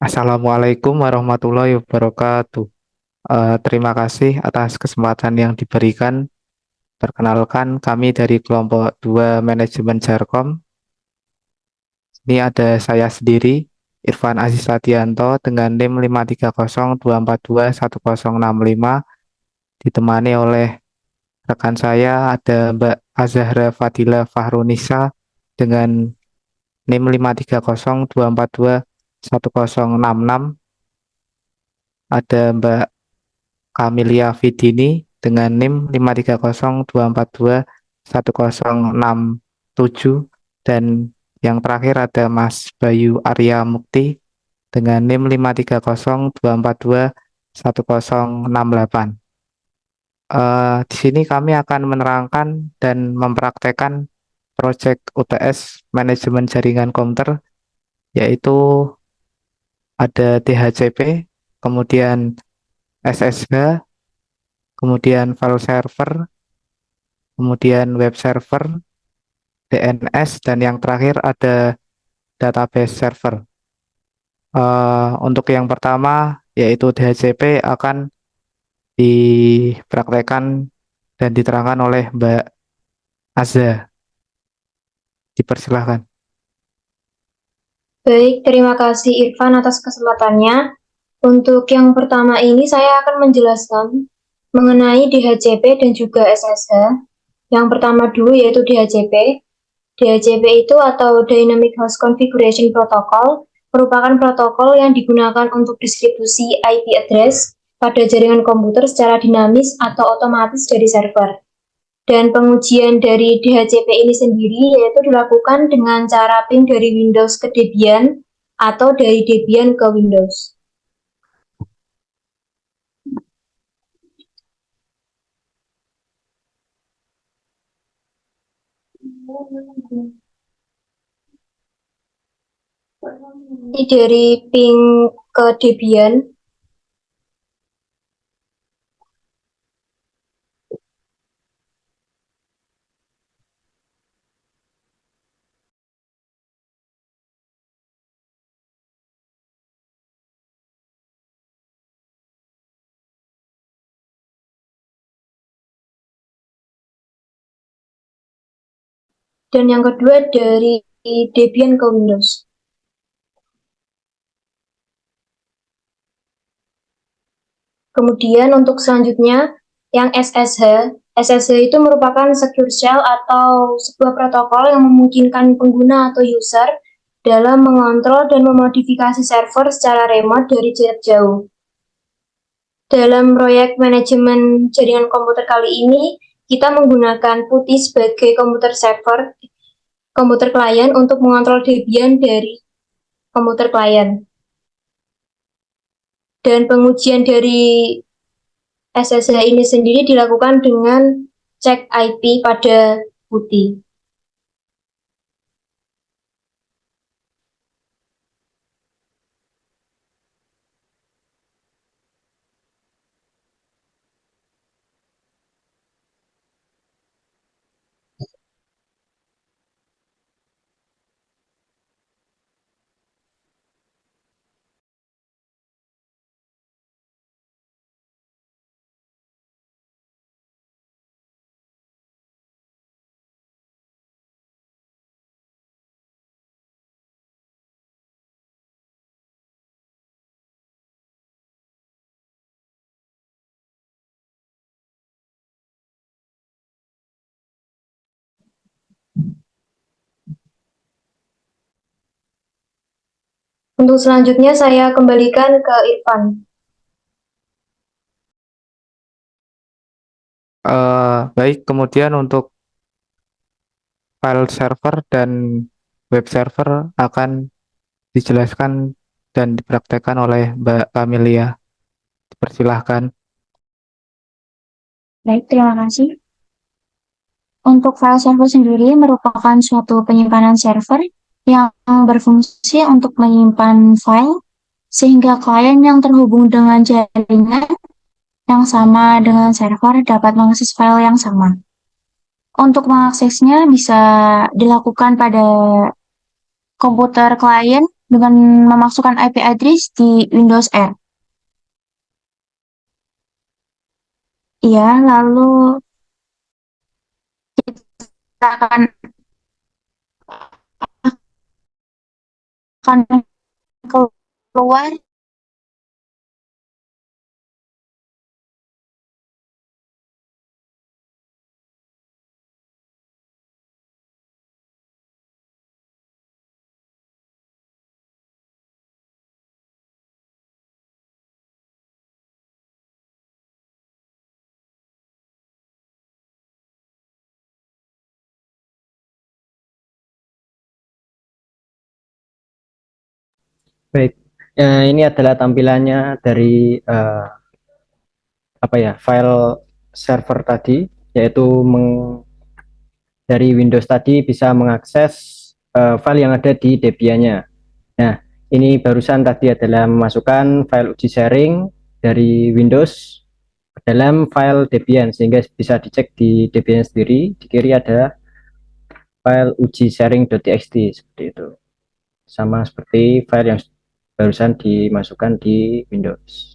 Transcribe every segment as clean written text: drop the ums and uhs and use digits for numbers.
Assalamualaikum warahmatullahi wabarakatuh. Terima kasih atas kesempatan yang diberikan. Perkenalkan, kami dari kelompok 2 Manajemen Jarkom. Ini ada saya sendiri, Irfan Aziz Sadianto, dengan NIM 53024211065, ditemani oleh rekan saya ada Mbak Azahra Fadila Fahrunisa dengan NIM 53024211066, ada Mbak Camelia Vidini dengan NIM 53024211067, dan yang terakhir ada Mas Bayu Arya Mukti dengan NIM 53024211068. Di sini kami akan menerangkan dan mempraktekkan proyek UTS Manajemen Jaringan Komputer, yaitu ada DHCP, kemudian SSH, kemudian file server, kemudian web server, DNS, dan yang terakhir ada database server. Untuk yang pertama, yaitu DHCP, akan dipraktekkan dan diterangkan oleh Mbak Azza. Dipersilahkan. Baik, terima kasih Irfan atas kesempatannya. Untuk yang pertama ini saya akan menjelaskan mengenai DHCP dan juga SSH. Yang pertama dulu yaitu DHCP. DHCP itu atau Dynamic Host Configuration Protocol merupakan protokol yang digunakan untuk distribusi IP address pada jaringan komputer secara dinamis atau otomatis dari server. Dan pengujian dari DHCP ini sendiri yaitu dilakukan dengan cara ping dari Windows ke Debian atau dari Debian ke Windows. Ini dari ping ke Debian. Dan yang kedua dari Debian ke Windows. Kemudian untuk selanjutnya yang SSH. SSH itu merupakan secure shell atau sebuah protokol yang memungkinkan pengguna atau user dalam mengontrol dan memodifikasi server secara remote dari jarak jauh. Dalam proyek manajemen jaringan komputer kali ini, kita menggunakan PuTTY sebagai komputer server, komputer klien untuk mengontrol Debian dari komputer klien. Dan pengujian dari SSH ini sendiri dilakukan dengan cek IP pada PuTTY. Untuk selanjutnya saya kembalikan ke Irfan. Baik, kemudian untuk file server dan web server akan dijelaskan dan dipraktekkan oleh Mbak Camelia. Dipersilahkan. Baik, terima kasih. Untuk file server sendiri merupakan suatu penyimpanan server yang berfungsi untuk menyimpan file sehingga klien yang terhubung dengan jaringan yang sama dengan server dapat mengakses file yang sama. Untuk mengaksesnya bisa dilakukan pada komputer klien dengan memasukkan IP address di Windows R. Ya, lalu kita akan keluar. Baik, ini adalah tampilannya dari file server tadi, yaitu dari Windows tadi bisa mengakses file yang ada di Debian-nya. Nah, ini barusan tadi adalah memasukkan file uji sharing dari Windows ke dalam file Debian, sehingga bisa dicek di Debian sendiri. Di kiri ada file uji sharing.txt seperti itu. Sama seperti file yang barusan dimasukkan di Windows.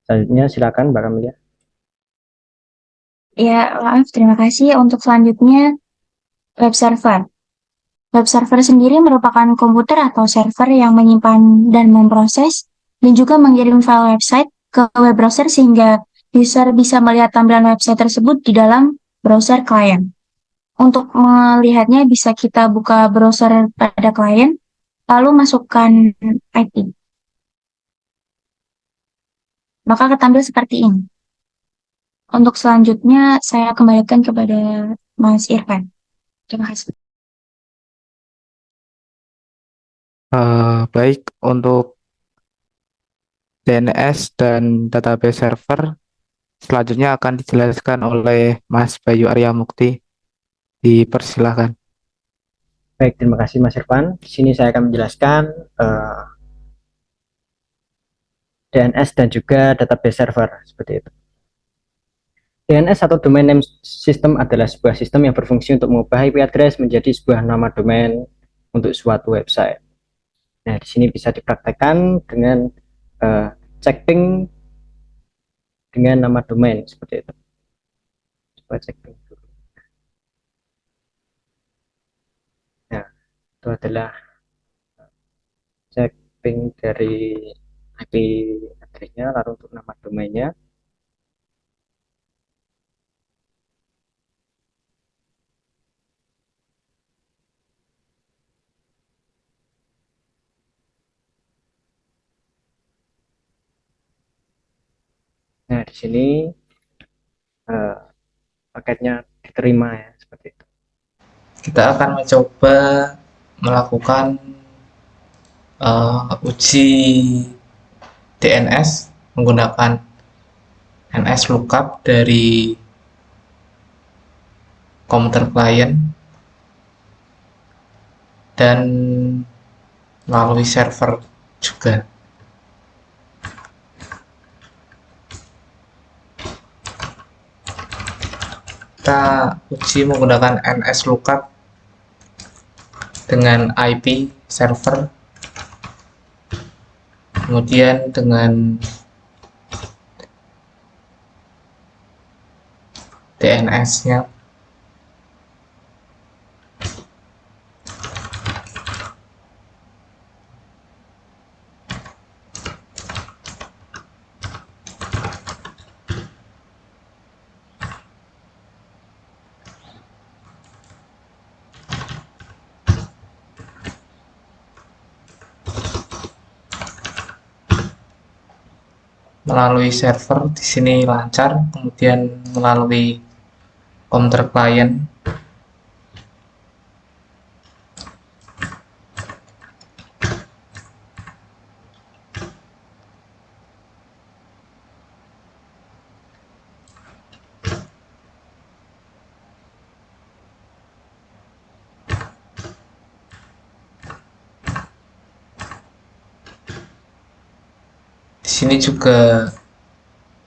Selanjutnya silakan Mbak Kamelia. Ya, maaf, terima kasih. Untuk selanjutnya, web server. Web server sendiri merupakan komputer atau server yang menyimpan dan memproses dan juga mengirim file website ke web browser sehingga user bisa melihat tampilan website tersebut di dalam browser klien. Untuk melihatnya bisa kita buka browser pada klien, lalu masukkan IP. Maka ketampil seperti ini. Untuk selanjutnya, saya kembalikan kepada Mas Irfan. Terima kasih. Baik, untuk DNS dan database server selanjutnya akan dijelaskan oleh Mas Bayu Arya Mukti. Dipersilakan. Baik, terima kasih Mas Irfan. Di sini saya akan menjelaskan DNS dan juga database server seperti itu. DNS atau Domain Name System adalah sebuah sistem yang berfungsi untuk mengubah IP address menjadi sebuah nama domain untuk suatu website. Nah, di sini bisa dipraktekkan dengan cek ping dengan nama domain seperti itu. Coba cek ping dulu. Nah, itu adalah cek ping dari IP address-nya, lalu untuk nama domainnya. Nah, di sini paketnya diterima ya, seperti itu. Kita akan mencoba melakukan uji DNS menggunakan NS lookup dari komputer klien dan melalui server juga. Kita uji menggunakan NS lookup dengan IP server, kemudian dengan DNS-nya. Melalui server di sini lancar, kemudian melalui komputer klien di sini juga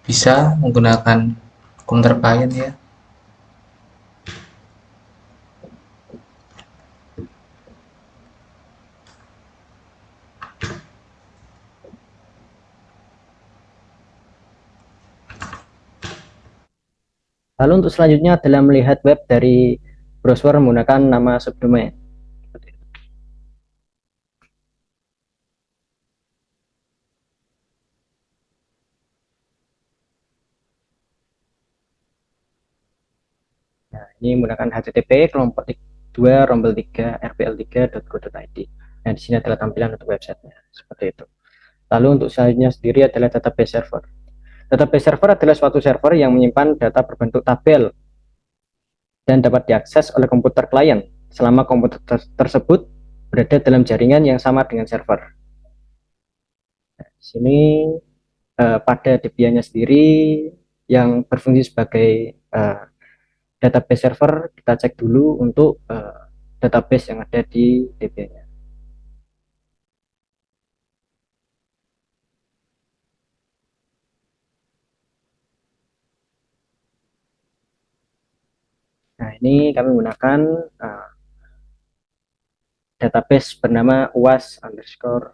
bisa menggunakan komputer klien ya. Lalu untuk selanjutnya adalah melihat web dari browser menggunakan nama subdomain. Nah, ini menggunakan http kelompok 2 rombel 3 rpl3.co.id. Nah, di sini adalah tampilan untuk websitenya seperti itu. Lalu untuk selanjutnya sendiri adalah database server. Database server adalah suatu server yang menyimpan data berbentuk tabel dan dapat diakses oleh komputer klien selama komputer tersebut berada dalam jaringan yang sama dengan server. Nah, di sini pada Debian-nya sendiri yang berfungsi sebagai database server, kita cek dulu untuk database yang ada di Debian-nya. Nah, ini kami menggunakan database bernama uas_apple.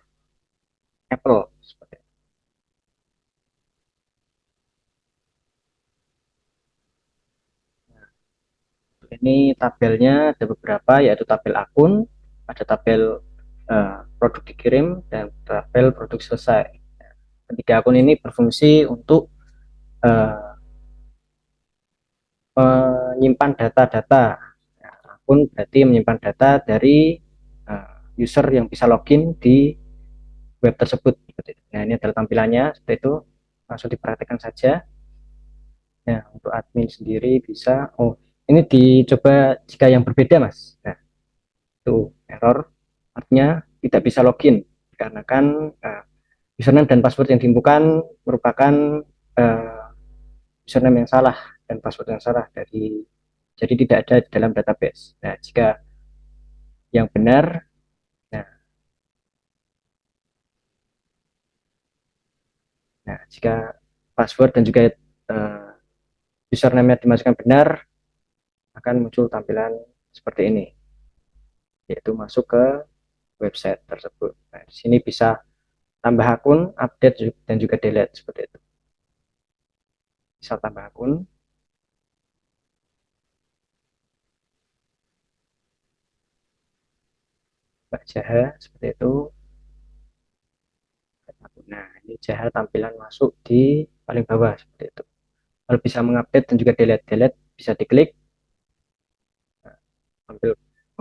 Ini tabelnya ada beberapa, yaitu tabel akun, ada tabel produk dikirim, dan tabel produk selesai. Ketiga akun ini berfungsi untuk menyimpan data-data. Akun berarti menyimpan data dari user yang bisa login di web tersebut. Nah, ini adalah tampilannya seperti itu, langsung diperhatikan saja. Nah, untuk admin sendiri bisa, ini dicoba jika yang berbeda, Mas. Nah, itu error, artinya tidak bisa login karena kan username dan password yang diinpukan merupakan username yang salah dan password yang salah jadi tidak ada di dalam database. Nah, jika yang benar, jika password dan juga username yang dimasukkan benar, akan muncul tampilan seperti ini, yaitu masuk ke website tersebut. Nah, di sini bisa tambah akun, update, dan juga delete seperti itu. Bisa tambah akun, Mbak Jaha seperti itu. Nah, ini Jaha tampilan masuk di paling bawah seperti itu. Kalau bisa mengupdate dan juga delete bisa diklik, ambil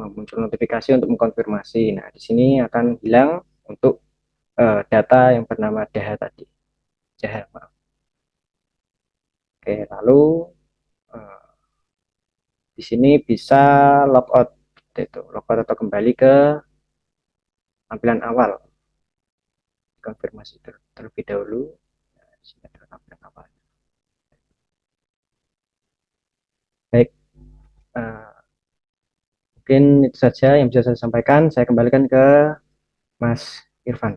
muncul notifikasi untuk mengkonfirmasi. Nah, di sini akan hilang untuk data yang bernama Jaha tadi. Jaha, maaf. Oke, lalu di sini bisa logout, itu logout atau kembali ke tampilan awal, konfirmasi terlebih dahulu. Nah, di sini adalah tampilan awal. Baik, mungkin itu saja yang bisa saya sampaikan. Saya kembalikan ke Mas Irfan.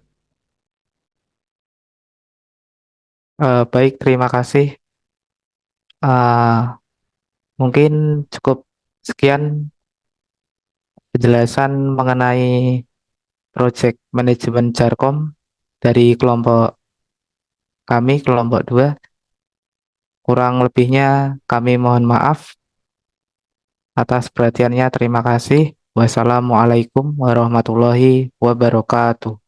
Baik, terima kasih. Mungkin cukup sekian penjelasan mengenai project manajemen Jarkom dari kelompok kami, kelompok 2. Kurang lebihnya kami mohon maaf. Atas perhatiannya terima kasih. Wassalamualaikum warahmatullahi wabarakatuh.